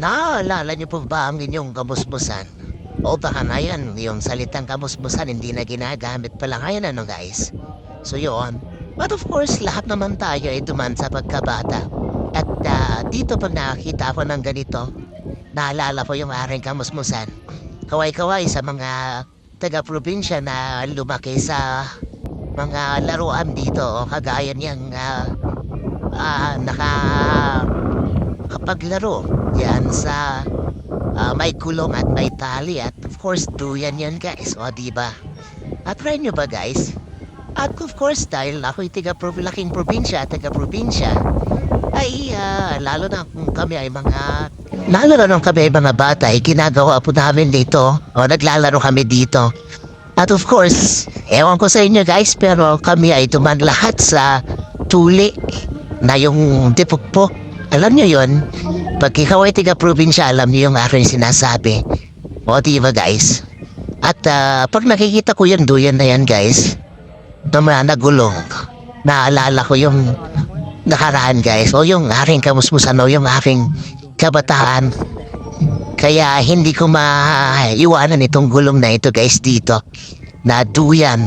Naalala niyo po ba ang inyong kamusmusan? O baka na yan, yung salitang kamusmusan hindi na ginagamit pala ngayon ano guys? So yun. But of course, lahat naman tayo ay duman sa pagkabata. At dito pag nakakita ako ng ganito, naalala ko yung aking kamusmusan. Kaway-kaway sa mga taga-probinsya na lumaki sa mga laruan dito. Kagaya niyang nakapaglaro yan sa may kulong at may tali at of course duyan yan guys, o diba? At try nyo ba guys? At of course dahil ako'y laking probinsya at taga-probinsya ay lalo na kung kami ay mga bata ay ginagawa po namin dito o naglalaro kami dito. At of course, ewan ko sa inyo guys pero kami ay tuman lahat sa tuli na yung tipukpok. Alam nyo yun? Pag ikaw ay taga-probinsya, alam nyo yung aking sinasabi. O diba guys? At pag nakikita ko yung duyan na yan guys, na nagulong, naalala ko yung nakaraan guys, o yung aking kamusmusan o yung aking kabataan. Kaya hindi ko maiwanan itong gulong na ito guys dito, na duyan.